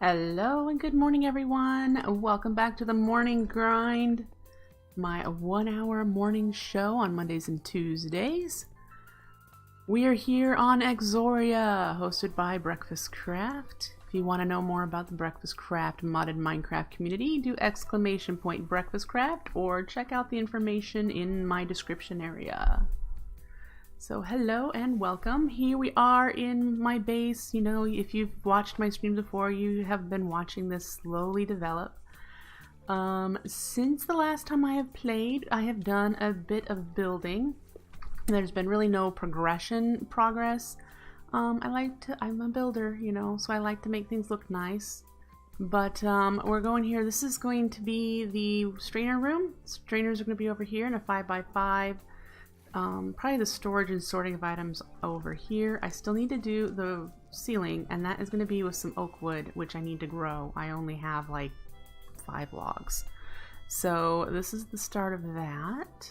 Hello and good morning, everyone. Welcome back to the morning grind, my 1-hour morning show on Mondays and Tuesdays. We are here on Exoria, hosted by Breakfast Craft. If you want to know more about the Breakfast Craft modded Minecraft community, do !point Breakfast Craft or check out the information in my description area. So hello and welcome. Here we are in my base. You know, if you've watched my streams before, you have been watching this slowly develop. Since the last time I have played, I have done a bit of building. There's been really no progress. I'm a builder, you know, so I like to make things look nice. But we're going here. This is going to be the strainer room. Strainers are going to be over here in a 5x5. Probably the storage and sorting of items over here. I still need to do the ceiling, and that is going to be with some oak wood, which I need to grow. I only have like 5 logs. So this is the start of that.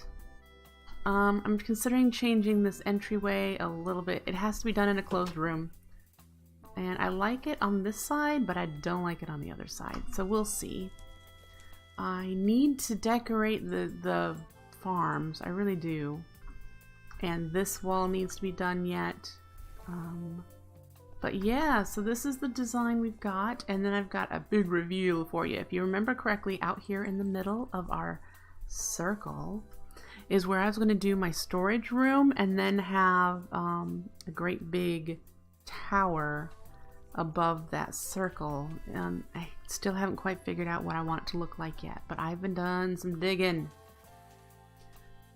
I'm considering changing this entryway a little bit. It has to be done in a closed room. And I like it on this side, but I don't like it on the other side. So we'll see. I need to decorate the farms. I really do. And this wall needs to be done yet. But yeah, so this is the design we've got. And then I've got a big reveal for you. If you remember correctly, out here in the middle of our circle is where I was going to do my storage room and then have a great big tower above that circle. And I still haven't quite figured out what I want it to look like yet. But I've been done some digging.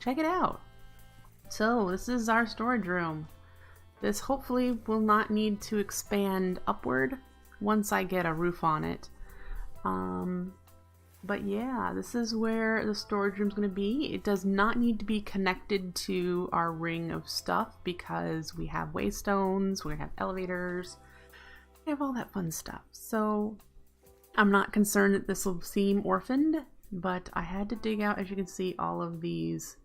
Check it out. So this is our storage room. This hopefully will not need to expand upward once I get a roof on it. But yeah, this is where the storage room is going to be. It does not need to be connected to our ring of stuff because we have waystones, we're going to have elevators, we have all that fun stuff. So I'm not concerned that this will seem orphaned, but I had to dig out, as you can see, all of these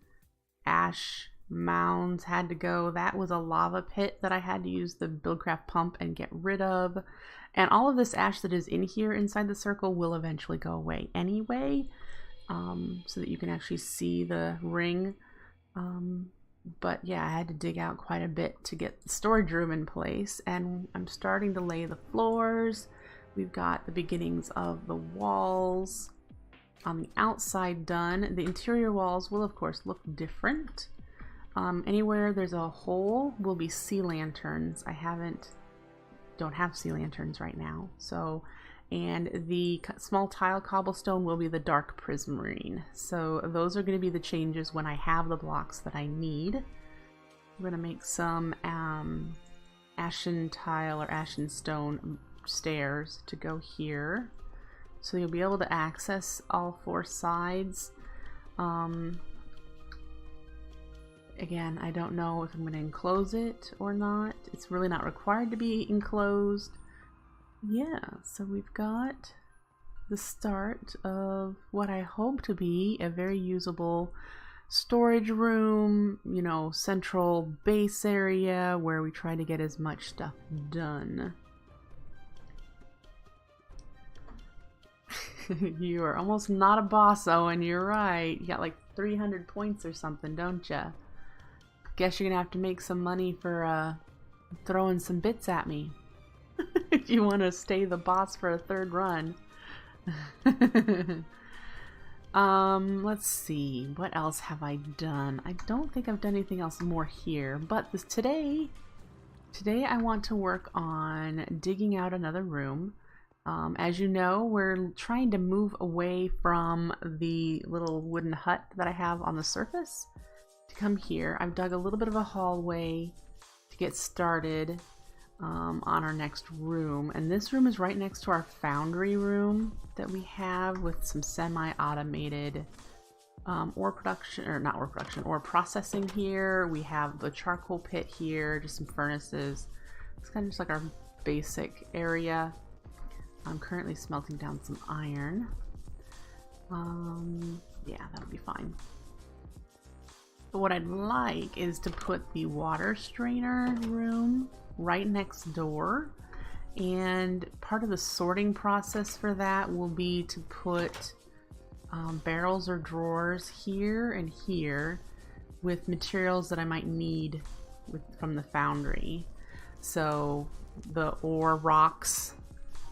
ash mounds had to go. That was a lava pit that I had to use the Buildcraft pump and get rid of. And all of this ash that is in here inside the circle will eventually go away anyway, so that you can actually see the ring. But yeah, I had to dig out quite a bit to get the storage room in place, and I'm starting to lay the floors. We've got the beginnings of the walls on the outside done. The interior walls will of course look different. Anywhere there's a hole will be sea lanterns. I don't have sea lanterns right now. So, and the small tile cobblestone will be the dark prismarine. So those are going to be the changes when I have the blocks that I need. I'm going to make some ashen tile or ashen stone stairs to go here. So you'll be able to access all 4 sides. Again, I don't know if I'm going to enclose it or not. It's really not required to be enclosed. Yeah, so we've got the start of what I hope to be a very usable storage room, you know, central base area where we try to get as much stuff done. You are almost not a boss, Owen, you're right. You got like 300 points or something, don't ya? Guess you're gonna have to make some money for throwing some bits at me if you want to stay the boss for a 3rd run. Let's see, what else have I done? I don't think I've done anything else more here, but today I want to work on digging out another room. As you know, we're trying to move away from the little wooden hut that I have on the surface to come here. I've dug a little bit of a hallway to get started on our next room, and this room is right next to our foundry room that we have with some semi-automated ore processing here. We have the charcoal pit here, just some furnaces. It's kind of just like our basic area. I'm currently smelting down some iron. Yeah, that'll be fine. But what I'd like is to put the water strainer room right next door, And part of the sorting process for that will be to put barrels or drawers here and here with materials that I might need from the foundry. So the ore rocks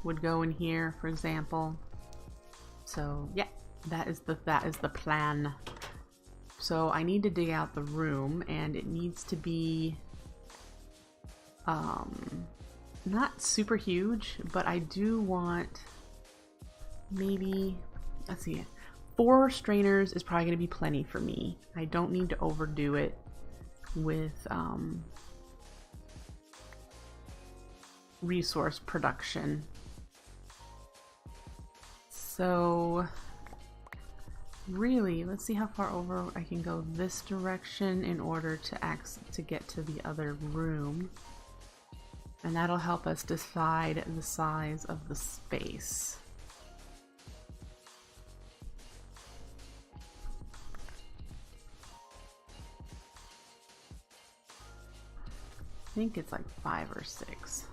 would go in here, for example. So yeah, that is the plan. So I need to dig out the room, and it needs to be not super huge, but I do want maybe, let's see, 4 strainers is probably going to be plenty for me. I don't need to overdo it with resource production. So really, let's see how far over I can go this direction in order to get to the other room. And that'll help us decide the size of the space. I think it's like 5 or 6.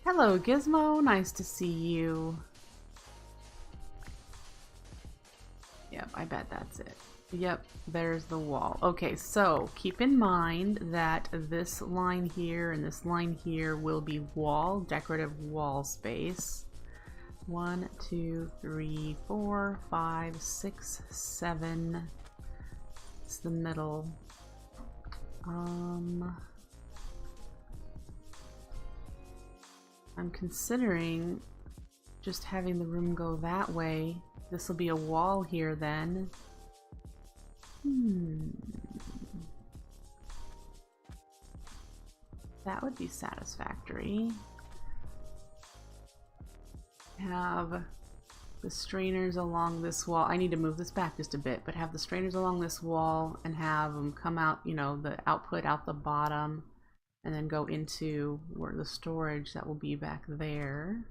Hello, Gizmo. Nice to see you. Yep, I bet that's it. Yep, there's the wall. Okay, so keep in mind that this line here and this line here will be wall, decorative wall space. 1, 2, 3, 4, 5, 6, 7. It's the middle. I'm considering just having the room go that way. This will be a wall here then. That would be satisfactory. Have the strainers along this wall. I need to move this back just a bit, but have the strainers along this wall and have them come out, you know, the output out the bottom and then go into where the storage that will be back there.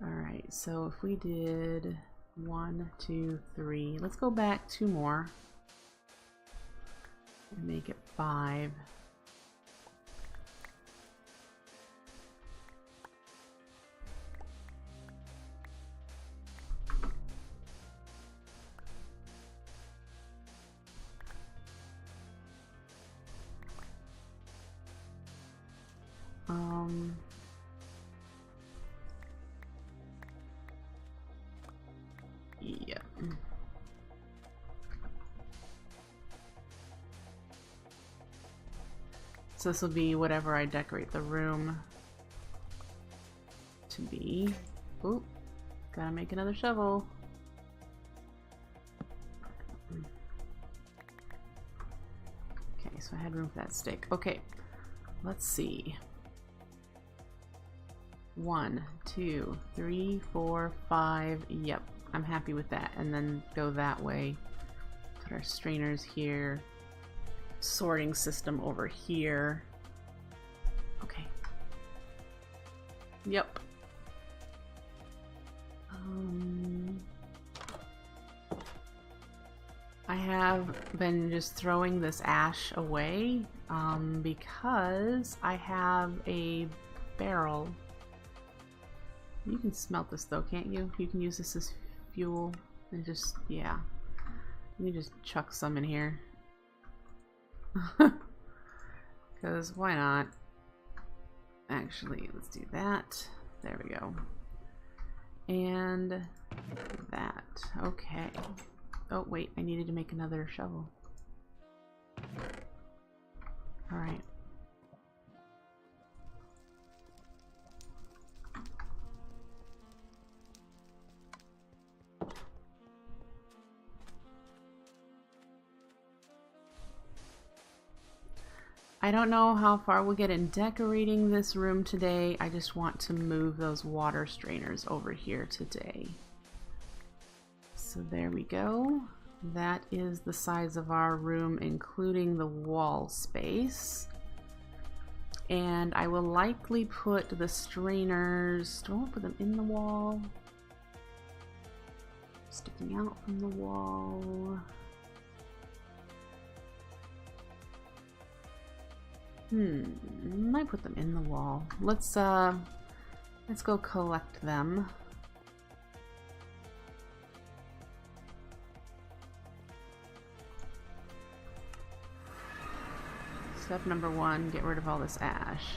Alright, so if we did 1, 2, 3, let's go back 2 more and make it 5. Yeah. So this will be whatever I decorate the room to be. Oop, gotta make another shovel. Okay, so I had room for that stick. Okay, let's see. 1, 2, 3, 4, 5. Yep, I'm happy with that. And then go that way. Put our strainers here. Sorting system over here. Okay. Yep. I have been just throwing this ash away because I have a barrel. You can smelt this though, can't you? You can use this as fuel and just, yeah. Let me just chuck some in here. Because why not? Actually, let's do that. There we go. And that. Okay. Oh, wait, I needed to make another shovel. Alright. I don't know how far we'll get in decorating this room today. I just want to move those water strainers over here today. So there we go. That is the size of our room, including the wall space. And I will likely put the strainers, do I want to put them in the wall? Sticking out from the wall. Might put them in the wall. Let's go collect them. Step number 1, get rid of all this ash.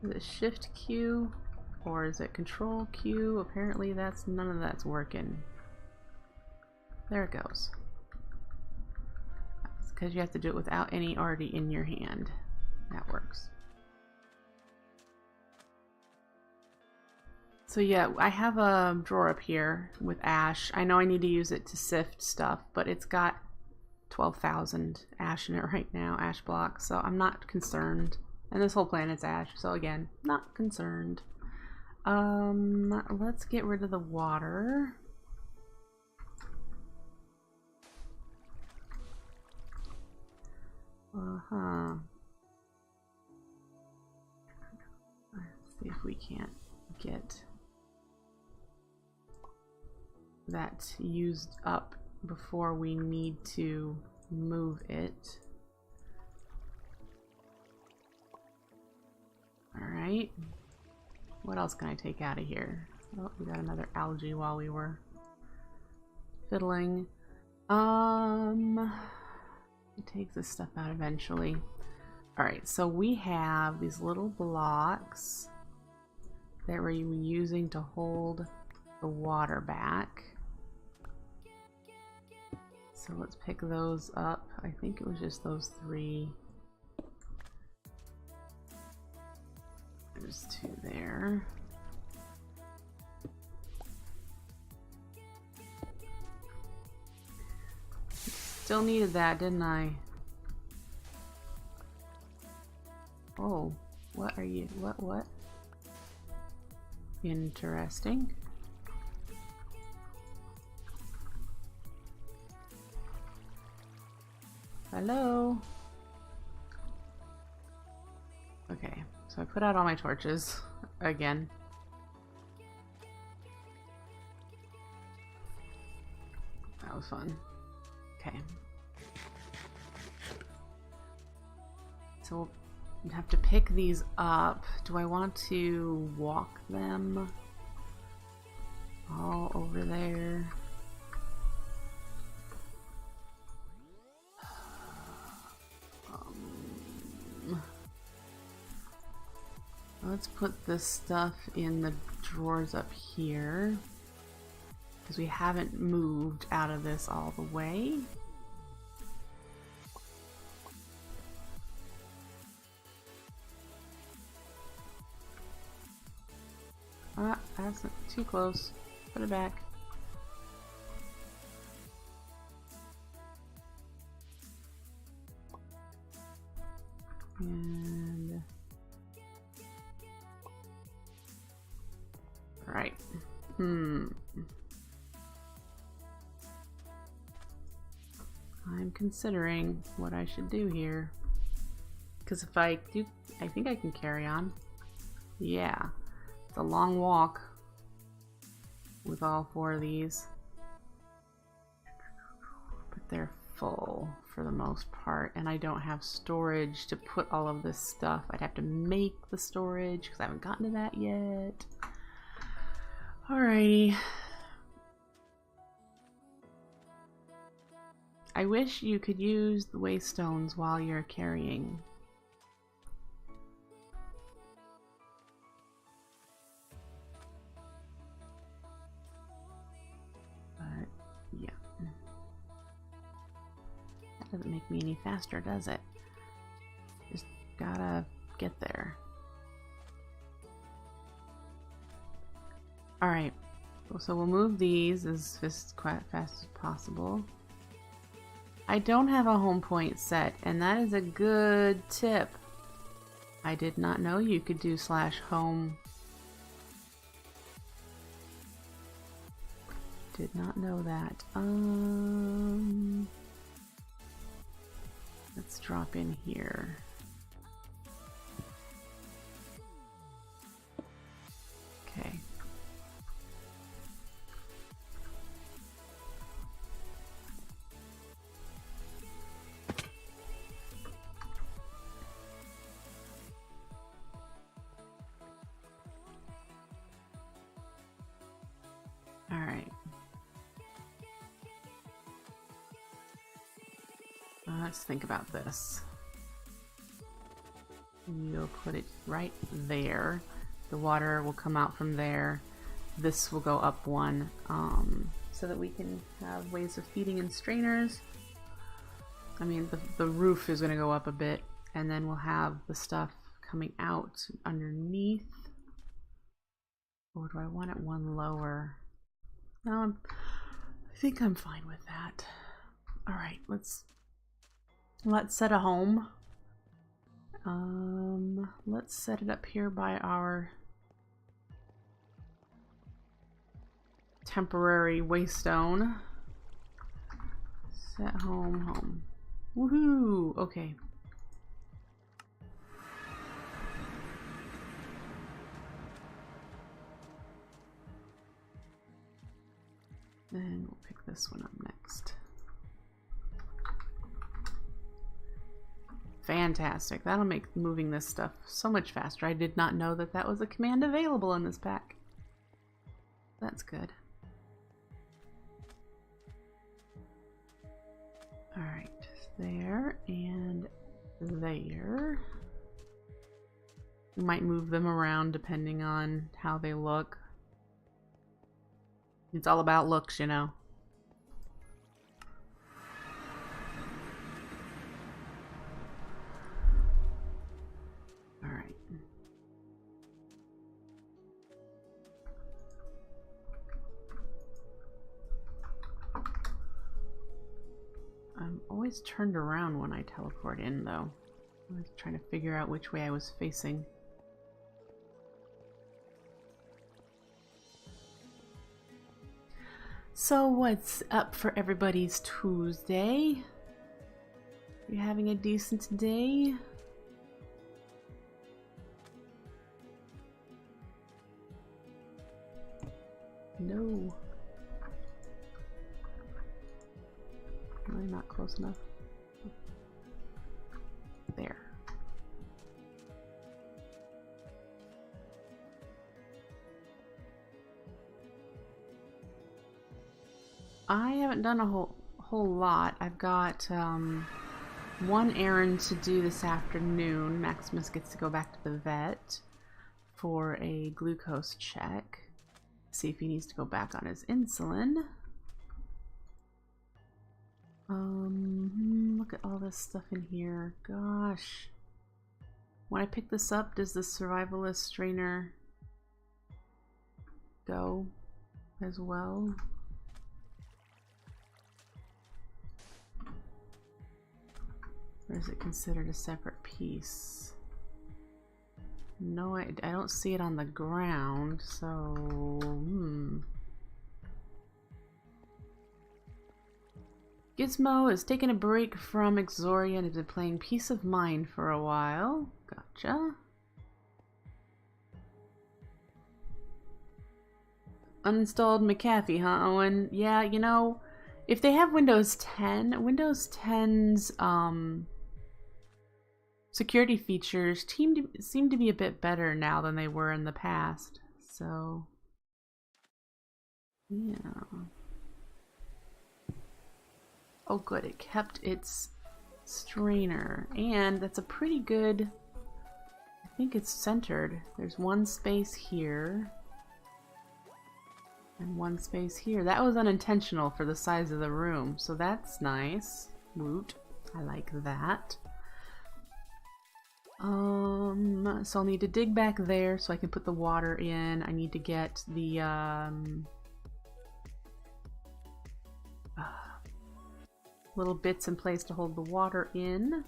Is it Shift Q or is it Control Q? Apparently none of that's working. There it goes. It's because you have to do it without any already in your hand. That works. So yeah, I have a drawer up here with ash. I know I need to use it to sift stuff, but it's got 12,000 ash in it right now, ash blocks, so I'm not concerned. And this whole planet's ash, so again, not concerned. Let's get rid of the water. Let's see if we can't get that used up before we need to move it. Alright. What else can I take out of here? Oh, we got another algae while we were fiddling. Take this stuff out eventually. Alright, so we have these little blocks that we're using to hold the water back. So let's pick those up. I think it was just those 3. There's 2 there. Still needed that, didn't I? Oh, what are you? What? Interesting. Hello? Okay, so I put out all my torches again. That was fun. Okay. So we'll have to pick these up. Do I want to walk them all over there? Let's put this stuff in the drawers up here because we haven't moved out of this all the way. Ah, that's too close. Put it back. And right. I'm considering what I should do here. Because if I do, I think I can carry on. Yeah. It's a long walk with all 4 of these. But they're full for the most part, and I don't have storage to put all of this stuff. I'd have to make the storage because I haven't gotten to that yet. Alrighty. I wish you could use the waste stones while you're carrying. But, yeah. That doesn't make me any faster, does it? Just gotta get there. Alright. So we'll move these as fast as possible. I don't have a home point set, and that is a good tip. I did not know you could do /home. Did not know that. Let's drop in here. Okay. Let's think about this. You'll put it right there. The water will come out from there. This will go up one, so that we can have ways of feeding in strainers. I mean, the roof is going to go up a bit, and then we'll have the stuff coming out underneath. Or do I want it one lower? No, I think I'm fine with that. All right, let's set a home. Let's set it up here by our temporary waystone. Set home. Woohoo! Okay. Then we'll pick this one up next. Fantastic. That'll make moving this stuff so much faster. I did not know that that was a command available in this pack. That's good. Alright, there and there. We might move them around depending on how they look. It's all about looks, you know. Alright. I'm always turned around when I teleport in, though. I was trying to figure out which way I was facing. So what's up for everybody's Tuesday? You having a decent day? No. Am I not close enough? There. I haven't done a whole lot. I've got one errand to do this afternoon. Maximus gets to go back to the vet for a glucose check. See if he needs to go back on his insulin. Look at all this stuff in here. Gosh. When I pick this up, does the survivalist strainer go as well? Or is it considered a separate piece? No, I don't see it on the ground, so... Gizmo is taking a break from Exoria and has been playing Peace of Mind for a while. Gotcha. Uninstalled McAfee, huh, Owen? Yeah, you know, if they have Windows 10, Windows 10's security features seem to be a bit better now than they were in the past. So, yeah. Oh good, it kept its strainer, and that's a pretty good, I think it's centered. There's one space here, and one space here. That was unintentional for the size of the room, so that's nice. Woot, I like that. So I'll need to dig back there so I can put the water in. I need to get the, little bits in place to hold the water in.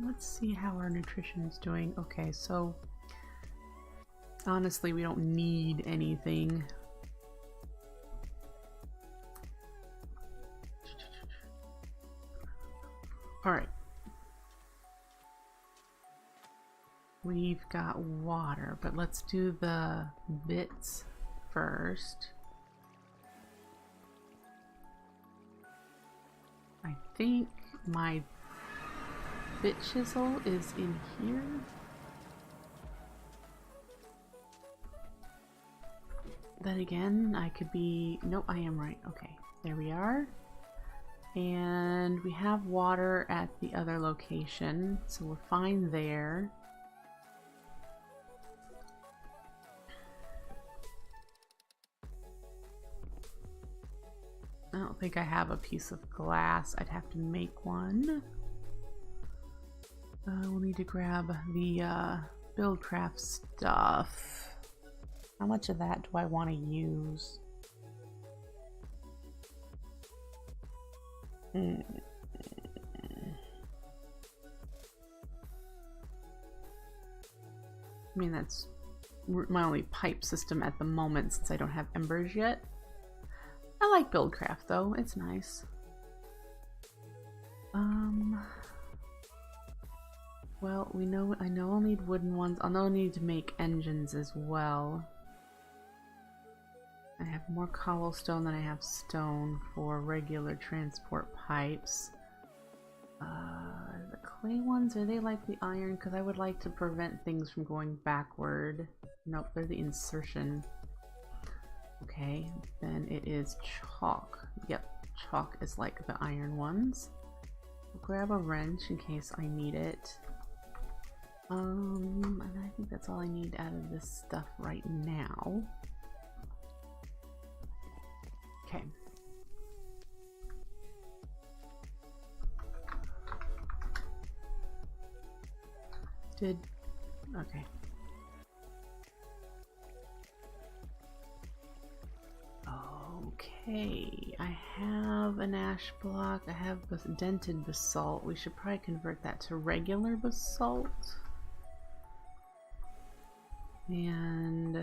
Let's see how our nutrition is doing. Okay, so honestly, we don't need anything. All right. We've got water, but let's do the bits first. I think my bit chisel is in here. then again, I could be... Nope, I am right. Okay, there we are. And we have water at the other location, so we're fine there. I don't think I have a piece of glass. I'd have to make one. We'll need to grab the Buildcraft stuff. How much of that do I want to use? I mean, that's my only pipe system at the moment since I don't have embers yet. I like Buildcraft though, it's nice. Well, I know I'll need wooden ones. I'll know I need to make engines as well. I have more cobblestone than I have stone for regular transport pipes. The clay ones, are they like the iron? Because I would like to prevent things from going backward. Nope, they're the insertion. Okay, then it is chalk. Yep, chalk is like the iron ones. I'll grab a wrench in case I need it. And I think that's all I need out of this stuff right now. Okay. Okay. Okay, I have an ash block. I have dented basalt. We should probably convert that to regular basalt. And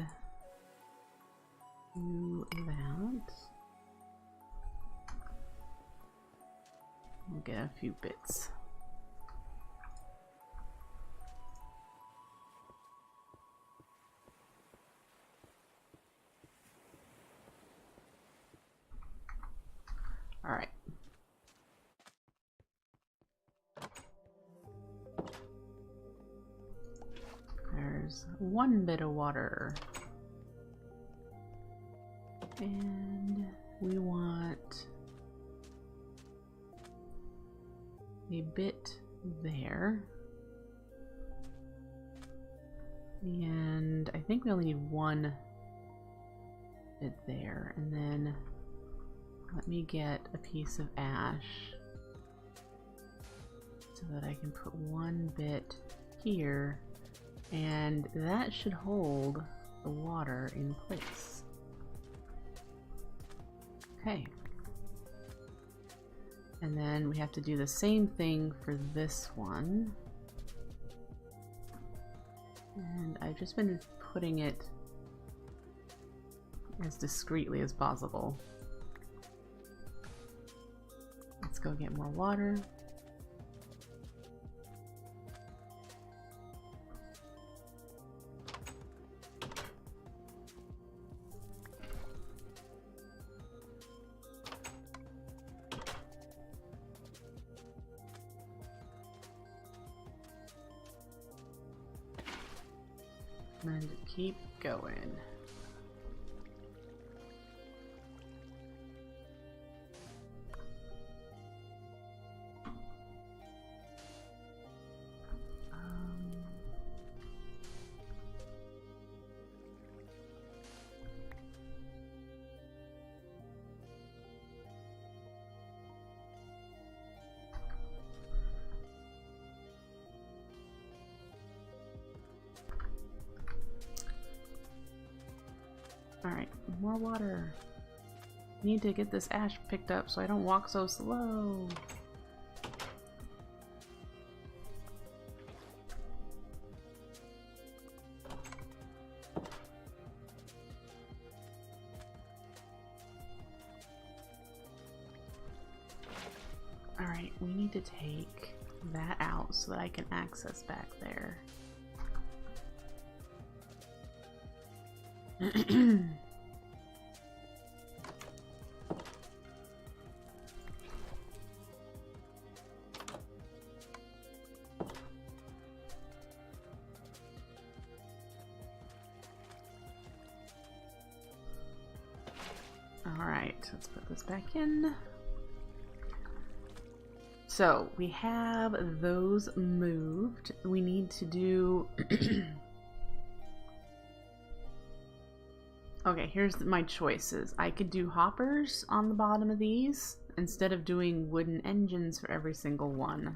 do that. We'll get a few bits. All right. There's one bit of water. And we want a bit there. And I think we only need one bit there. And then let me get a piece of ash so that I can put one bit here, and that should hold the water in place. Okay. And then we have to do the same thing for this one. And I've just been putting it as discreetly as possible. Let's go get more water. And keep going. Alright, more water. Need to get this ash picked up so I don't walk so slow. Alright, we need to take that out so that I can access back there. Alright, let's put this back in. So, we have those moved. We need to do... Okay, here's my choices. I could do hoppers on the bottom of these instead of doing wooden engines for every single one.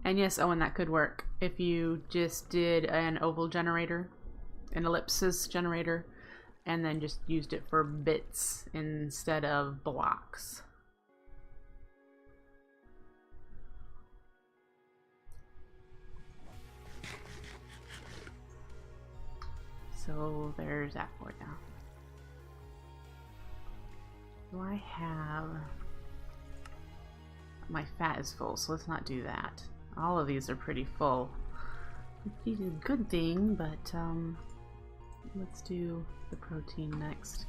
And yes, Owen, that could work if you just did an oval generator, an ellipsis generator, and then just used it for bits instead of blocks. So there's that for you. Do I have... My fat is full, so let's not do that. All of these are pretty full. Which is a good thing, but let's do the protein next.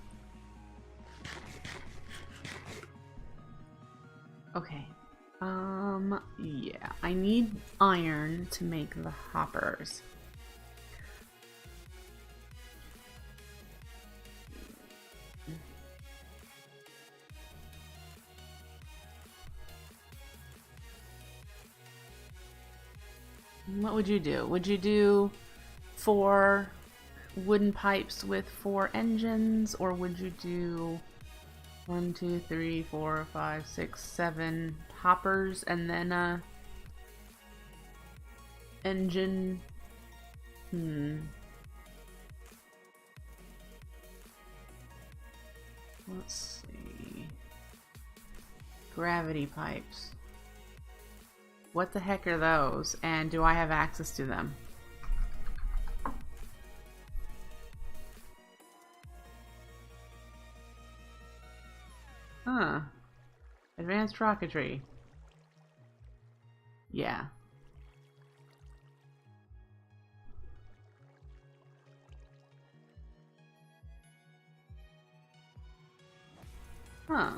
Okay. Yeah, I need iron to make the hoppers. What would you do? Would you do 4 wooden pipes with 4 engines, or would you do 1, 2, 3, 4, 5, 6, 7 hoppers and then a engine? Let's see. Gravity pipes. What the heck are those? And do I have access to them? Huh. Advanced rocketry. Yeah. Huh.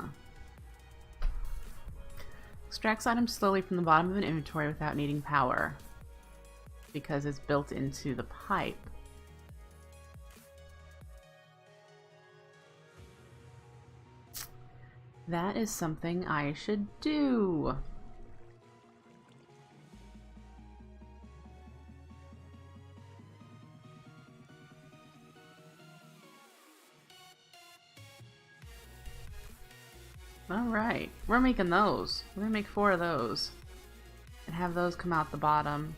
Extracts items slowly from the bottom of an inventory without needing power, because it's built into the pipe. That is something I should do. Alright, we're making those. We're gonna make 4 of those and have those come out the bottom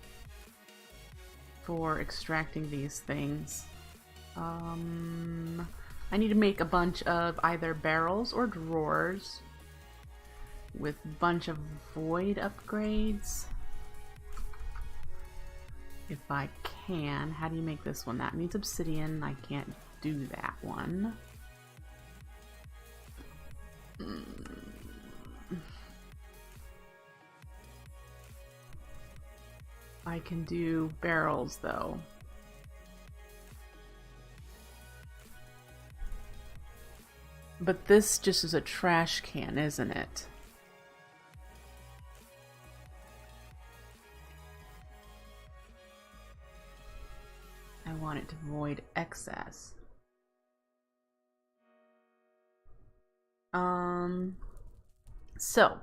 for extracting these things. I need to make a bunch of either barrels or drawers with a bunch of void upgrades. If I can. How do you make this one? That needs obsidian. I can't do that one. I can do barrels though. But this just is a trash can, isn't it? I want it to void excess. So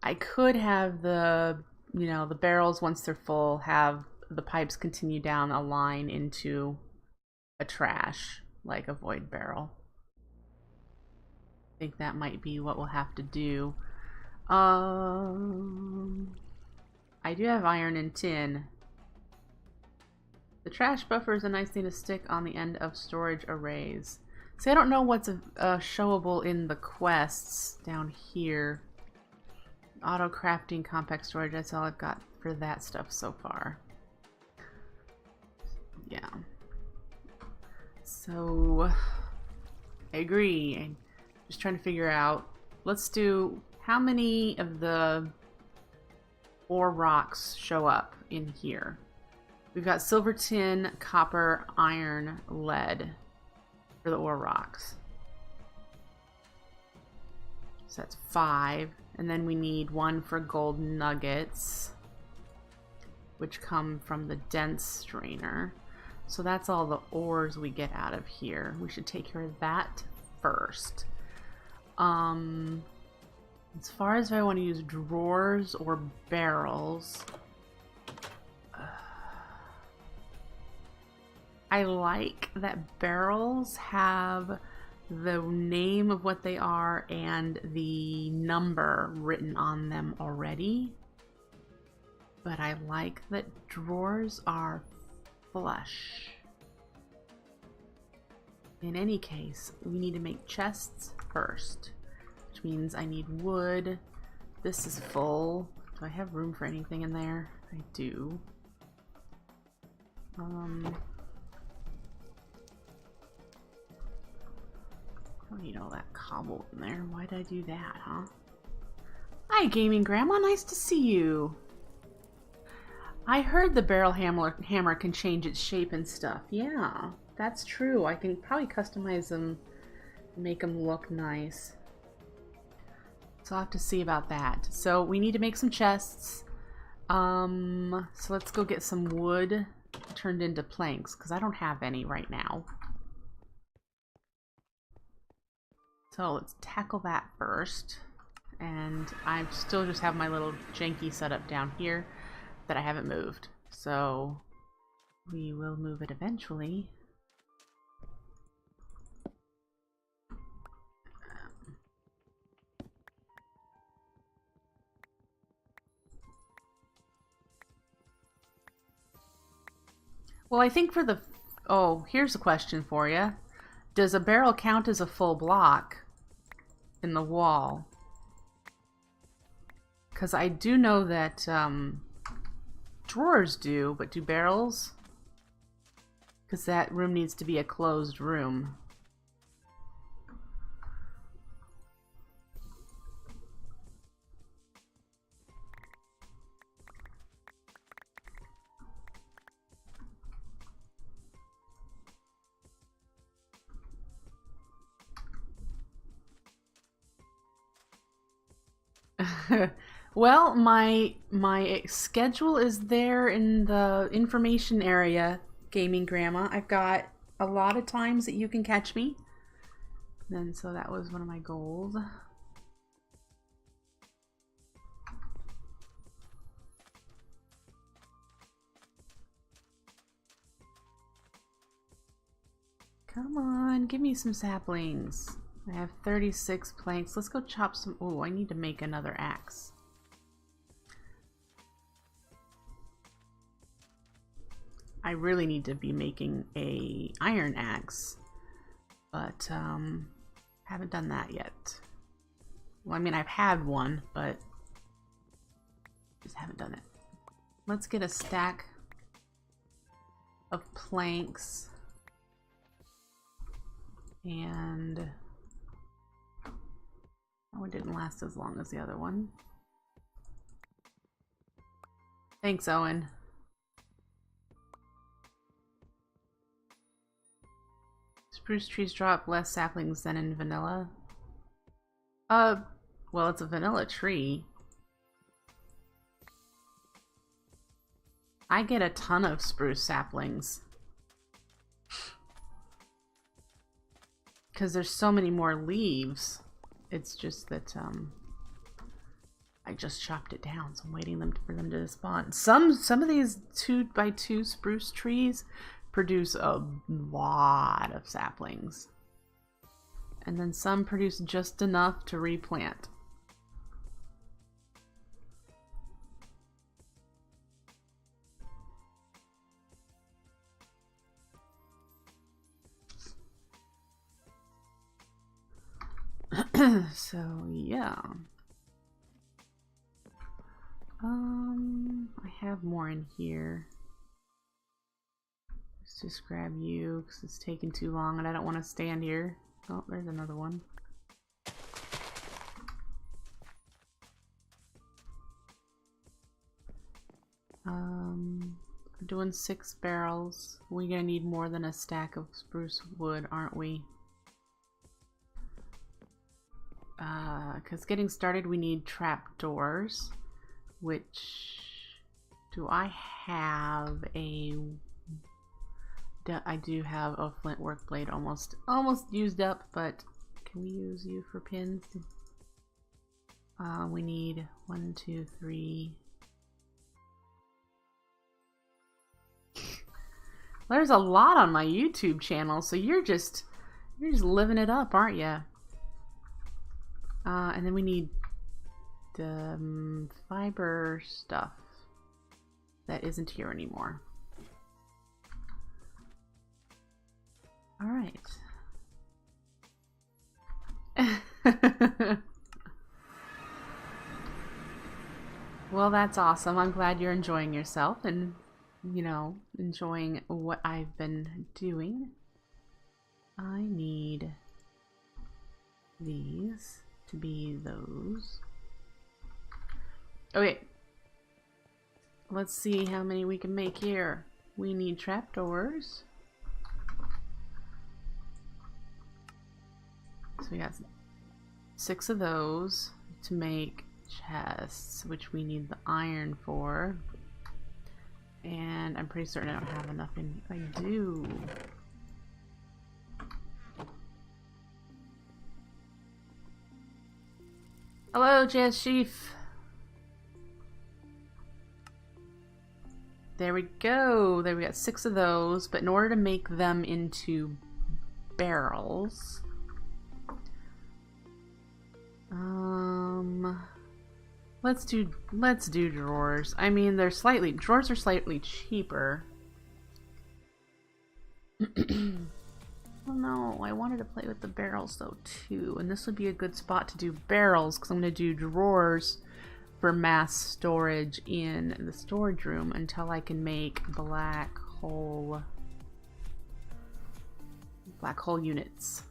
I could have the, the barrels, once they're full, have the pipes continue down a line into a trash, like a void barrel. I think that might be what we'll have to do. I do have iron and tin. The trash buffer is a nice thing to stick on the end of storage arrays. See, I don't know what's showable in the quests down here. Auto crafting, compact storage, that's all I've got for that stuff so far. Yeah. So, I agree. I'm just trying to figure out, let's do, how many of the ore rocks show up in here? We've got silver, tin, copper, iron, lead for the ore rocks. So that's 5. And then we need 1 for gold nuggets. which come from the dense strainer. So that's all the ores we get out of here. We should take care of that first. As far as if I want to use drawers or barrels, I like that barrels have the name of what they are and the number written on them already. But I like that drawers are flush. In any case, we need to make chests first, which means I need wood. This is full. Do I have room for anything in there? I do. I don't need all that cobble in there. Why did I do that, huh? Hi, Gaming Grandma. Nice to see you. I heard the barrel hammer can change its shape and stuff. Yeah, that's true. I can probably customize them, make them look nice. So I'll have to see about that. So we need to make some chests. So let's go get some wood turned into planks, because I don't have any right now. So let's tackle that first. And I still just have my little janky setup down here that I haven't moved. So we will move it eventually. Well, I think for the... Oh, here's a question for you. Does a barrel count as a full block in the wall? Because I do know that drawers do, but do barrels? Because that room needs to be a closed room. Well, my schedule is there in the information area, Gaming Grandma. I've got a lot of times that you can catch me. And so that was one of my goals. Come on, give me some saplings. I have 36 planks. Let's go chop some... Oh, I need to make another axe. I really need to be making a iron axe, but haven't done that yet. Well, I mean, I've had one, but just haven't done it. Let's get a stack of planks and that one didn't last as long as the other one. Thanks, Owen. Spruce trees drop less saplings than in vanilla. Well, it's a vanilla tree. I get a ton of spruce saplings. Because there's so many more leaves. It's just that, I just chopped it down, so I'm waiting for them to spawn. Some of these 2x2 spruce trees produce a lot of saplings. And then some produce just enough to replant. So, yeah. I have more in here. Let's just grab you because it's taking too long and I don't want to stand here. Oh, there's another one. We're doing 6 barrels. We're gonna need more than a stack of spruce wood, aren't we? Because getting started we need trap doors, which Do I have a... I do have a flint work blade almost used up, but can we use you for pins? We need 1, 2, 3. There's a lot on my YouTube channel, so you're just living it up, aren't you? And then we need the fiber stuff that isn't here anymore. All right. Well, that's awesome. I'm glad you're enjoying yourself and, you know, enjoying what I've been doing. I need these to be those. Okay. Let's see how many we can make here. We need trapdoors. So we got 6 of those to make chests, which we need the iron for. And I'm pretty certain I don't have enough in. I do. Hello, Jazz Chief. There we go. There we got 6 of those, but in order to make them into barrels, let's do drawers. I mean, drawers are slightly cheaper. Oh no, I wanted to play with the barrels though too, and this would be a good spot to do barrels because I'm going to do drawers for mass storage in the storage room until I can make black hole units.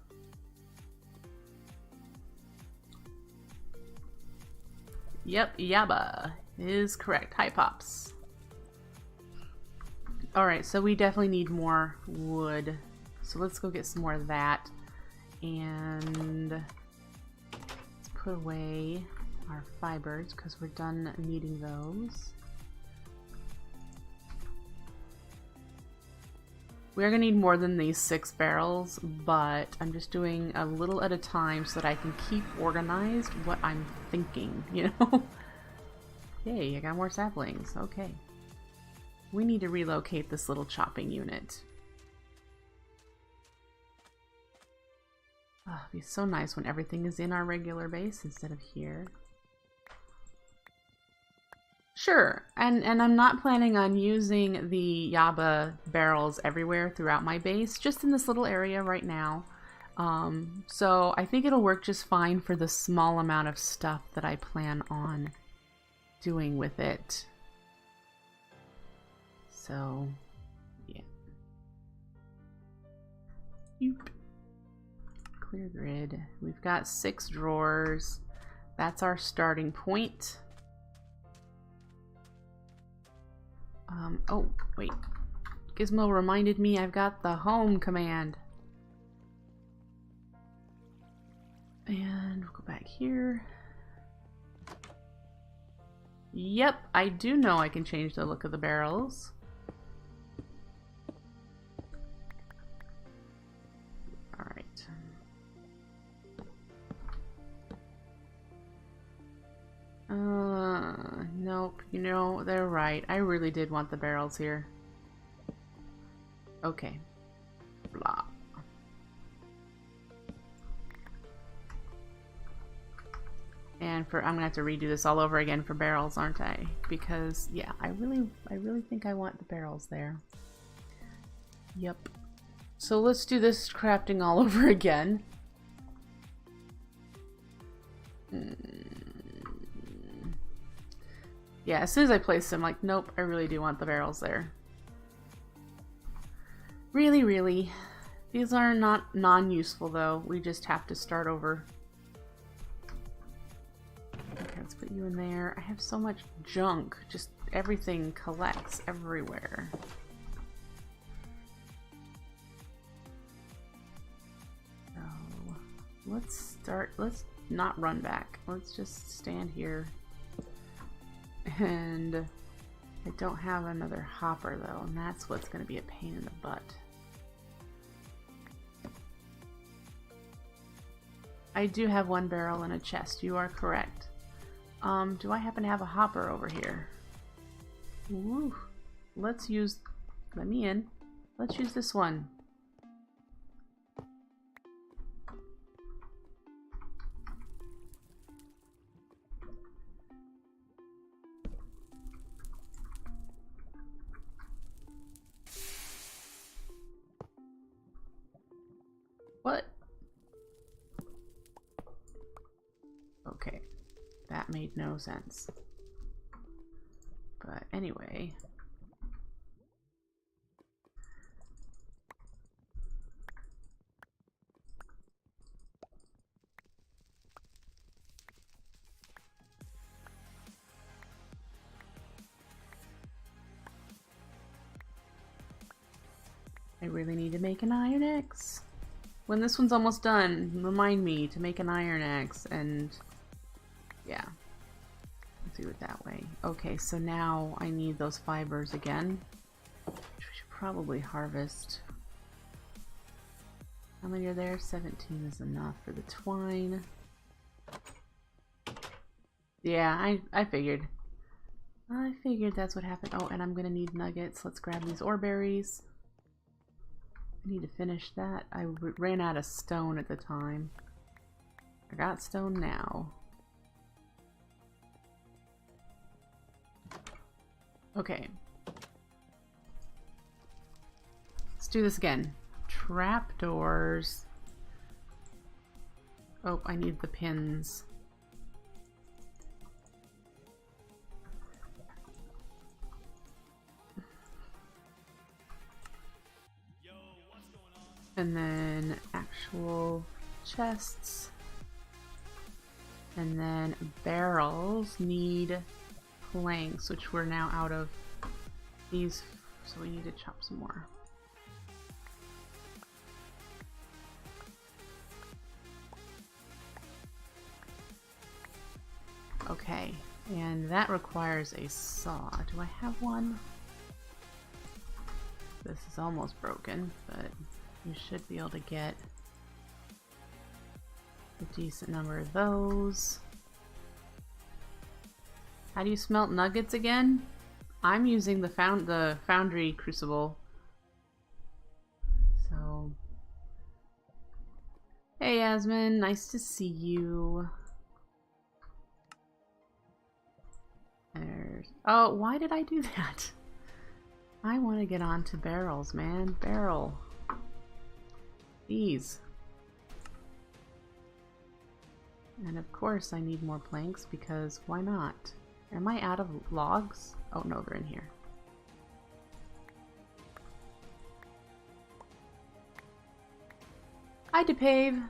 Yep, Yaba is correct. Hi, Pops. Alright, so we definitely need more wood. So let's go get some more of that. And let's put away our fibers because we're done needing those. We're going to need more than these 6 barrels, but I'm just doing a little at a time so that I can keep organized what I'm thinking, you know? Yay, I got more saplings. Okay. We need to relocate this little chopping unit. Oh, it'd be so nice when everything is in our regular base instead of here. Sure, and I'm not planning on using the Yaba barrels everywhere throughout my base, just in this little area right now. So I think it'll work just fine for the small amount of stuff that I plan on doing with it. So, yeah. Yoop. Clear grid. We've got 6 drawers. That's our starting point. Oh, wait. Gizmo reminded me I've got the home command. And we'll go back here. Yep, I do know I can change the look of the barrels. Alright. Nope, you know, they're right. I really did want the barrels here. Okay. Blah. And I'm gonna have to redo this all over again for barrels, aren't I? Because yeah, I really think I want the barrels there. Yep. So let's do this crafting all over again. Yeah, as soon as I place them, like, nope, I really do want the barrels there. Really, really. These are not non-useful though. We just have to start over. Okay, let's put you in there. I have so much junk. Just everything collects everywhere. So, let's not run back. Let's just stand here and I don't have another hopper though, and that's what's going to be a pain in the butt. I do have one barrel in a chest, you are correct. Do I happen to have a hopper over here? Woo. Let me in. Let's use this one. What? Okay, that made no sense. But anyway. I really need to make an iron axe. When this one's almost done, remind me to make an iron axe, and yeah, let's do it that way. Okay, so now I need those fibers again, which we should probably harvest. How many are there? 17 is enough for the twine. Yeah, I figured. I figured that's what happened. Oh, and I'm gonna need nuggets. Let's grab these ore berries. I need to finish that. I ran out of stone at the time. I got stone now. Okay. Let's do this again. Trapdoors. Oh, I need the pins. And then actual chests. And then barrels need planks, which we're now out of these, so we need to chop some more. Okay, and that requires a saw. Do I have one? This is almost broken, but you should be able to get a decent number of those. How do you smelt nuggets again? I'm using the foundry crucible. So, hey Yasmin, nice to see you. Oh, why did I do that? I want to get onto barrels, man. Barrel. These. And of course I need more planks because why not? Am I out of logs? Oh no, they're in here. Hi, DePave.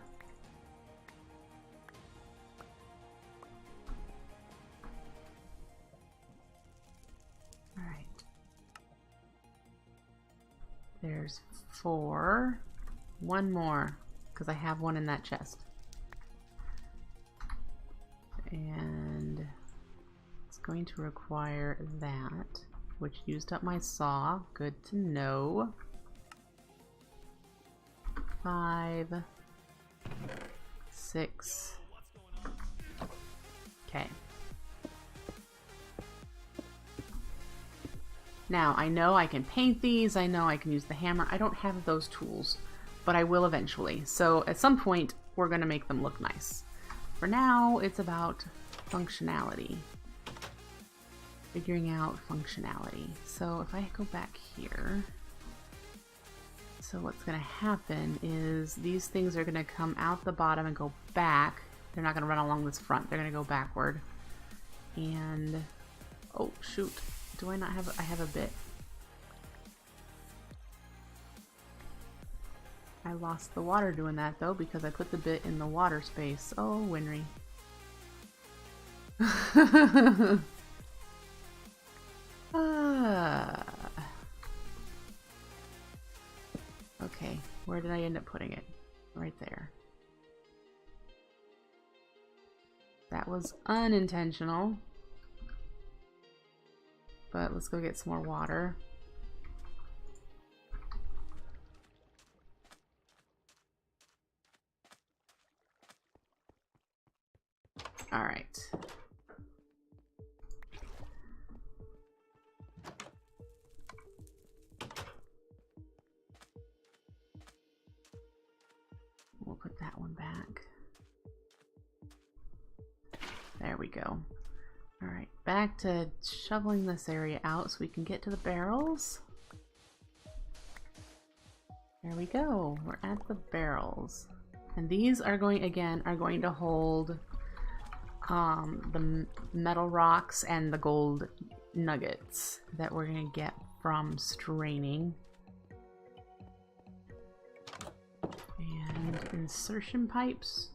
Alright. There's 4. One more, because I have one in that chest. And it's going to require that, which used up my saw. Good to know. 5, 6. Okay. Now, I know I can paint these, I know I can use the hammer. I don't have those tools, but I will eventually. So at some point, we're going to make them look nice. For now, it's about functionality. Figuring out functionality. So if I go back here, so what's going to happen is these things are going to come out the bottom and go back. They're not going to run along this front. They're going to go backward. And, oh shoot. Do I not have, I have a bit. I lost the water doing that though because I put the bit in the water space. Oh, Winry. Okay, where did I end up putting it? Right there. That was unintentional. but let's go get some more water. All right. We'll put that one back. There we go. All right, back to shoveling this area out so we can get to the barrels. There we go. We're at the barrels. And these are going, again, are going to hold the metal rocks and the gold nuggets that we're going to get from straining. And insertion pipes.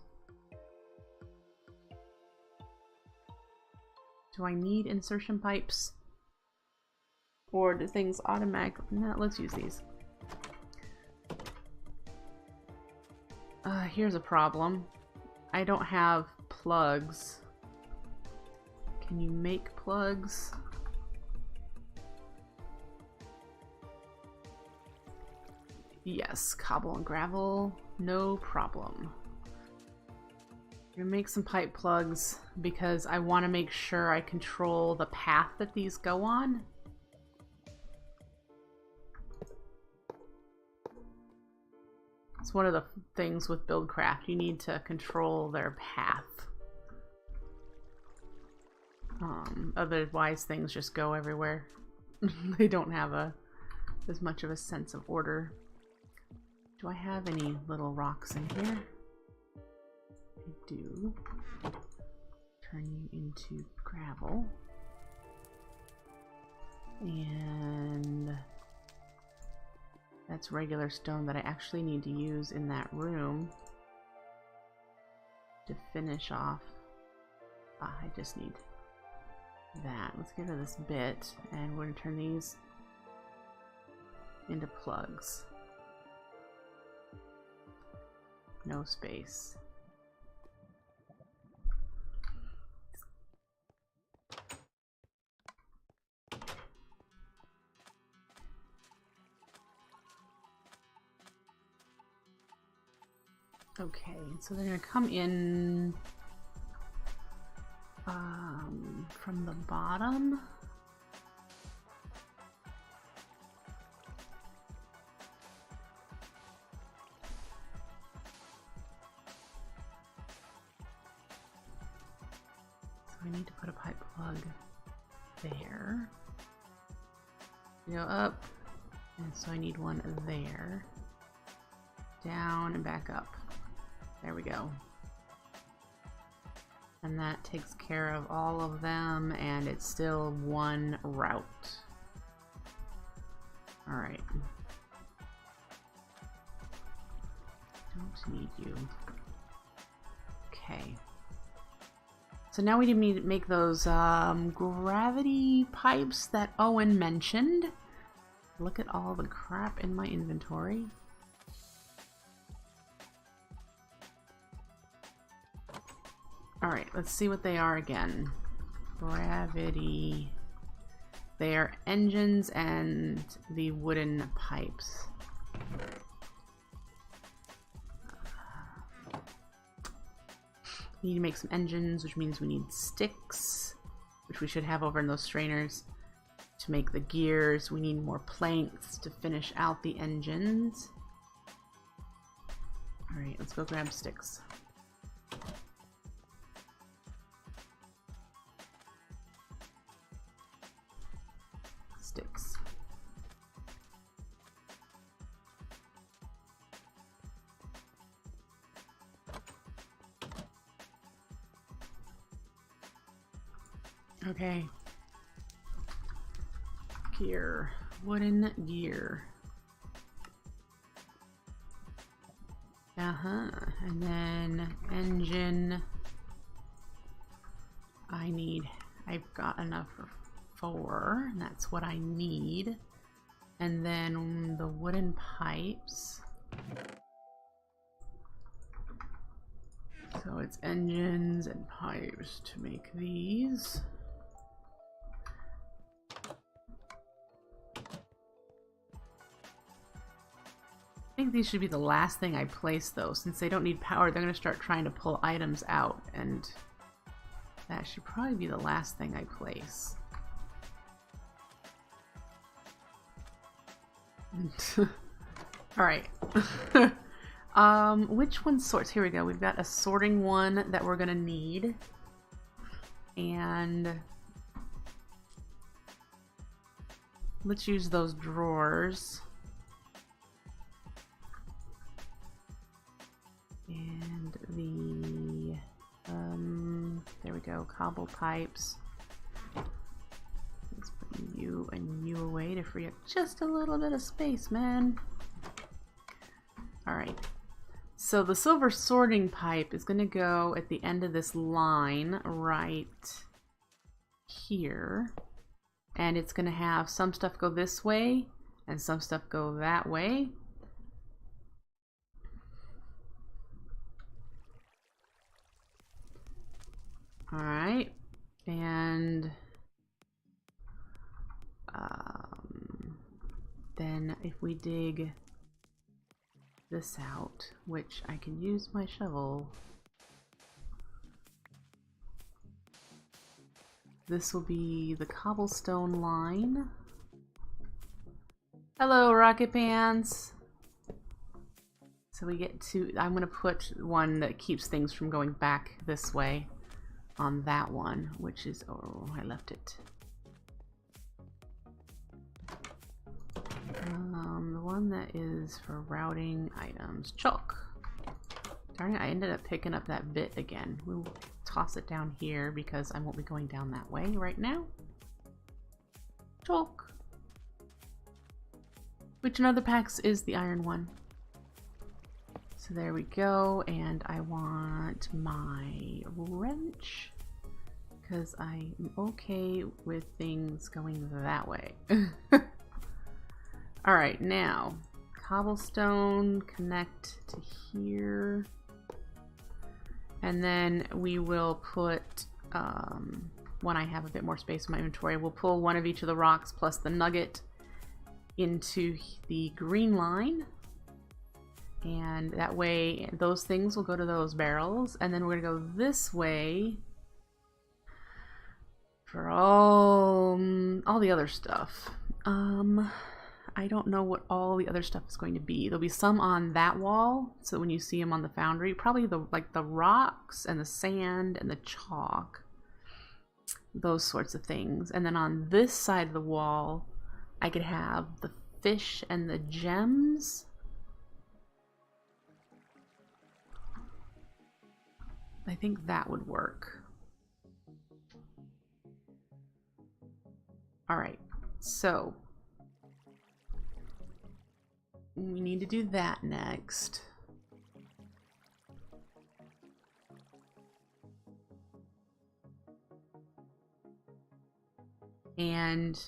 Do I need insertion pipes? Or do things automatically... No, let's use these. Here's a problem. I don't have plugs. Can you make plugs? Yes, cobble and gravel, no problem. I'm gonna make some pipe plugs because I want to make sure I control the path that these go on. It's one of the things with Buildcraft. You need to control their path. Otherwise things just go everywhere. They don't have as much of a sense of order. Do I have any little rocks in here? I do. Turn you into gravel. And that's regular stone that I actually need to use in that room to finish off. I just need that. Let's get rid of this bit, and we're going to turn these into plugs. No space. Okay, so they're going to come in from the bottom. So I need to put a pipe plug there. Go up, and so I need one there. Down and back up. There we go. And that takes care of all of them, and it's still one route. Alright. Don't need you. Okay. So now we need to make those gravity pipes that Owen mentioned. Look at all the crap in my inventory. Alright, let's see what they are again. Gravity. They are engines and the wooden pipes. We need to make some engines, which means we need sticks, which we should have over in those strainers. To make the gears, we need more planks to finish out the engines. Alright, let's go grab sticks. Sticks. Okay. Gear. Wooden gear. And then engine. I've got enough for 4, and that's what I need. And then the wooden pipes. So it's engines and pipes to make these. these should be the last thing I place though. Since they don't need power, they're going to start trying to pull items out, and that should probably be the last thing I place. Alright. Which one sorts? Here we go. We've got a sorting one that we're going to need. And let's use those drawers. And the, there we go, cobble pipes. Let's put you and you away to free up just a little bit of space, man. Alright. So the silver sorting pipe is going to go at the end of this line right here. And it's going to have some stuff go this way and some stuff go that way. Alright, and then if we dig this out, which I can use my shovel, this will be the cobblestone line. Hello, Rocket Pants! So we get to, I'm going to put one that keeps things from going back this way on that one, which is, oh, I left it. The one that is for routing items. Chalk. Darn it, I ended up picking up that bit again. We'll toss it down here because I won't be going down that way right now. Chalk. Which in other packs is the iron one. So there we go, and I want my wrench because I'm okay with things going that way. Alright, now cobblestone connect to here, and then we will put, when I have a bit more space in my inventory, we'll pull one of each of the rocks plus the nugget into the green line. And that way, those things will go to those barrels. And then we're going to go this way for all the other stuff. I don't know what all the other stuff is going to be. There'll be some on that wall, so when you see them on the foundry, probably like the rocks and the sand and the chalk. Those sorts of things. And then on this side of the wall, I could have the fish and the gems. I think that would work. Alright, so we need to do that next. And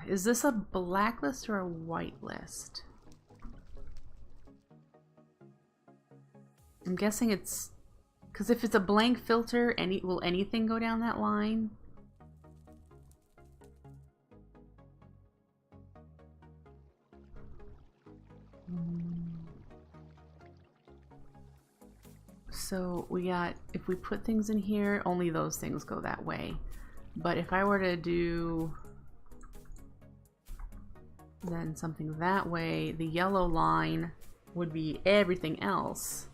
is this a blacklist or a whitelist? I'm guessing it's because if it's a blank filter, will anything go down that line? So we got, if we put things in here, only those things go that way. But if I were to do then something that way, the yellow line would be everything else.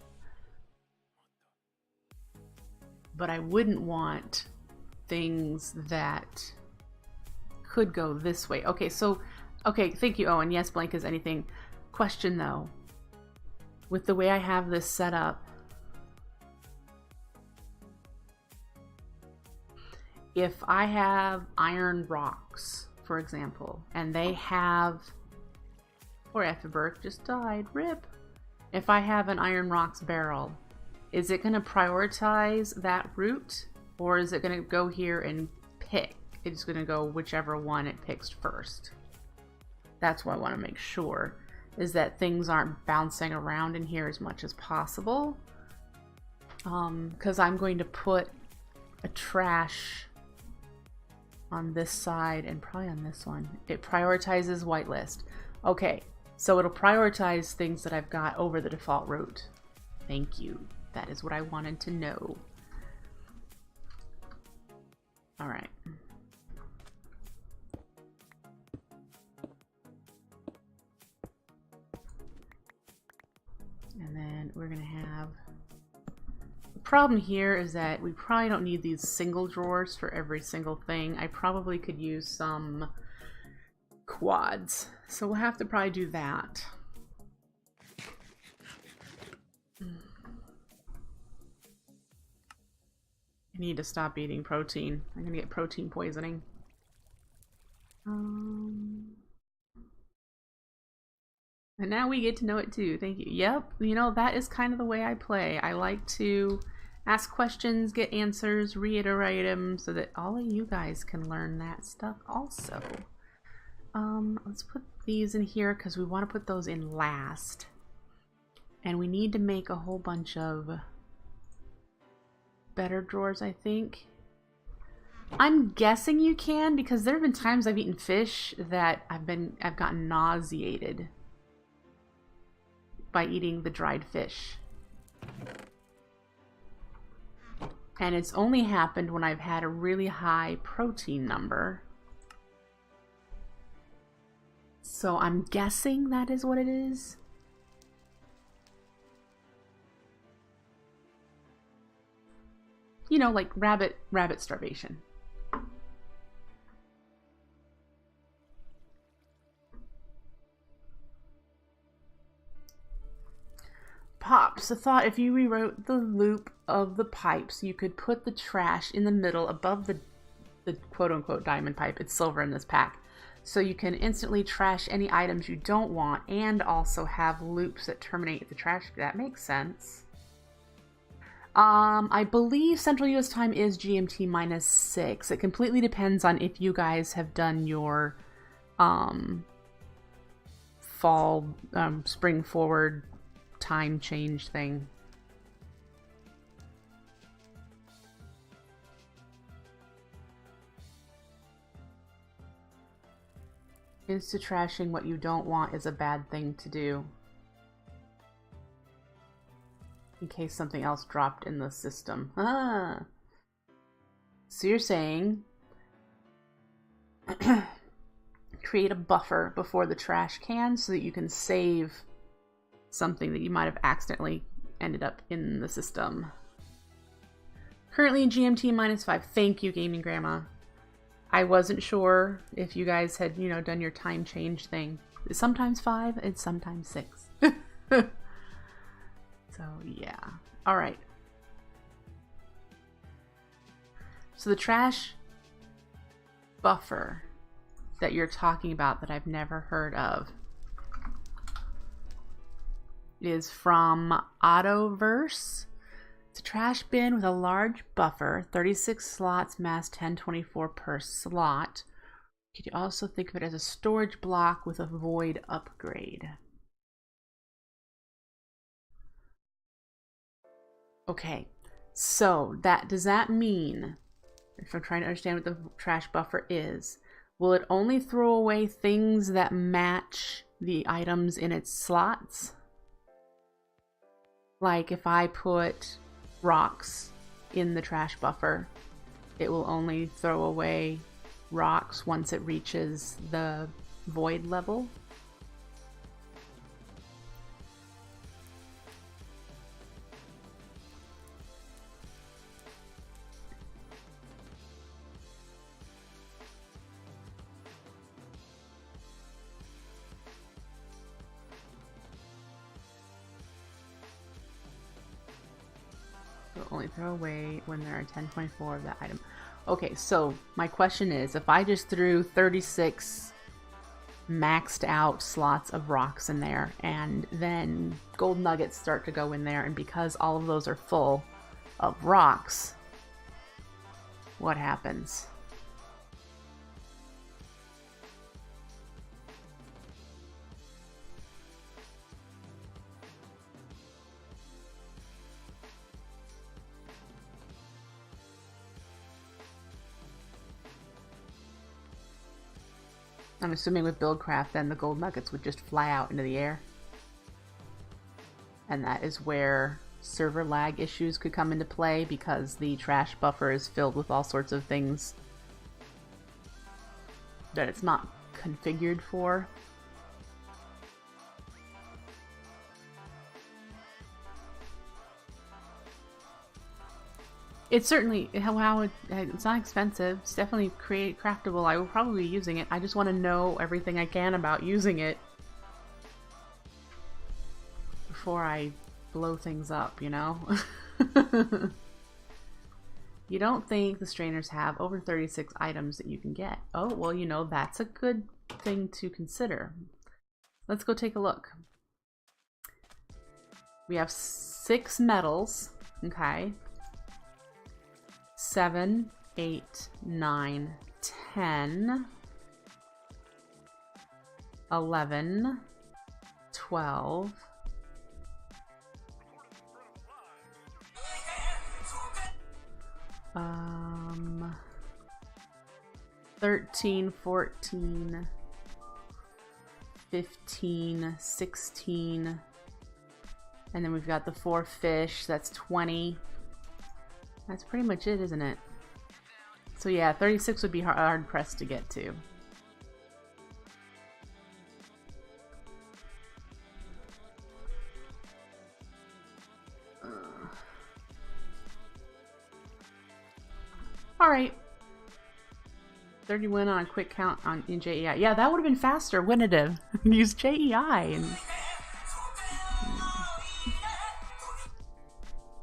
But I wouldn't want things that could go this way. Okay, so, okay, thank you, Owen. Yes, blank as anything. Question though, with the way I have this set up, if I have iron rocks, for example, and they have, poor Effenberg just died, rip. If I have an iron rocks barrel, is it going to prioritize that route, or is it going to go here and pick? It's going to go whichever one it picks first. That's what I want to make sure, is that things aren't bouncing around in here as much as possible. Because I'm going to put a trash on this side and probably on this one. It prioritizes whitelist. Okay, so it'll prioritize things that I've got over the default route. Thank you. That is what I wanted to know. All right. And then we're gonna have, the problem here is that we probably don't need these single drawers for every single thing. I probably could use some quads, so we'll have to probably do that. I need to stop eating protein. I'm gonna get protein poisoning. And now we get to know it too. Thank you. Yep, you know, that is kind of the way I play. I like to ask questions, get answers, reiterate them so that all of you guys can learn that stuff also. Let's put these in here because we want to put those in last. And we need to make a whole bunch of better drawers, I think. I'm guessing you can, because there have been times I've eaten fish that I've gotten nauseated by eating the dried fish. And it's only happened when I've had a really high protein number. So I'm guessing that is what it is. You know, like rabbit starvation. Pops, a thought, if you rewrote the loop of the pipes, you could put the trash in the middle above the quote-unquote diamond pipe. It's silver in this pack. So you can instantly trash any items you don't want and also have loops that terminate the trash. That makes sense. I believe Central US time is GMT -6. It completely depends on if you guys have done your spring forward time change thing. Insta-trashing what you don't want is a bad thing to do. In case something else dropped in the system. Ah. So you're saying create a buffer before the trash can so that you can save something that you might have accidentally ended up in the system. Currently in GMT -5. Thank you, Gaming Grandma. I wasn't sure if you guys had, you know, done your time change thing. It's sometimes 5, it's sometimes 6. So, yeah. Alright. So the trash buffer that you're talking about that I've never heard of is from Autoverse. It's a trash bin with a large buffer, 36 slots, mass 1024 per slot. You could also think of it as a storage block with a void upgrade. Okay, so does that mean, if I'm trying to understand what the trash buffer is, will it only throw away things that match the items in its slots? Like if I put rocks in the trash buffer, it will only throw away rocks once it reaches the void level? Only throw away when there are 1024 of that item. Okay, so my question is, if I just threw 36 maxed out slots of rocks in there, and then gold nuggets start to go in there, and because all of those are full of rocks, what happens? I'm assuming with Buildcraft then the gold nuggets would just fly out into the air. And that is where server lag issues could come into play because the trash buffer is filled with all sorts of things that it's not configured for. It's certainly, it's not expensive. It's definitely craftable. I will probably be using it. I just want to know everything I can about using it before I blow things up, you know? You don't think the strainers have over 36 items that you can get. Oh, well, you know, that's a good thing to consider. Let's go take a look. We have 6 metals, okay? 7, 8, 9, 10, 11, 12, 13, 14, 15, 16, and then we've got the 4 fish, that's 20. That's pretty much it, isn't it? So yeah, 36 would be hard pressed to get to. Alright. 31 on a quick count in JEI. Yeah, that would have been faster, wouldn't it have? Use JEI. And...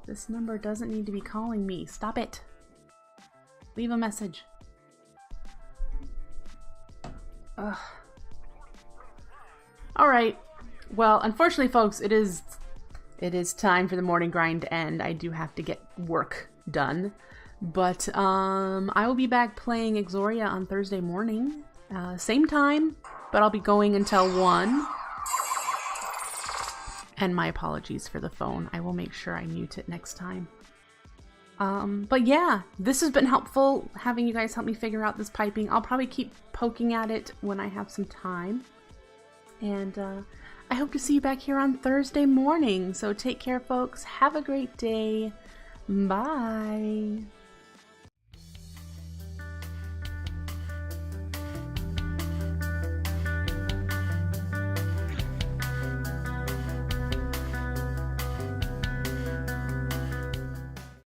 This number doesn't need to be calling me. Stop it. Leave a message. Ugh. Alright. Well, unfortunately, folks, it is time for the morning grind to end. I do have to get work done. But I will be back playing Exoria on Thursday morning. Same time, but I'll be going until 1. And my apologies for the phone. I will make sure I mute it next time. But yeah, this has been helpful having you guys help me figure out this piping. I'll probably keep poking at it when I have some time. And I hope to see you back here on Thursday morning. So take care, folks. Have a great day. Bye.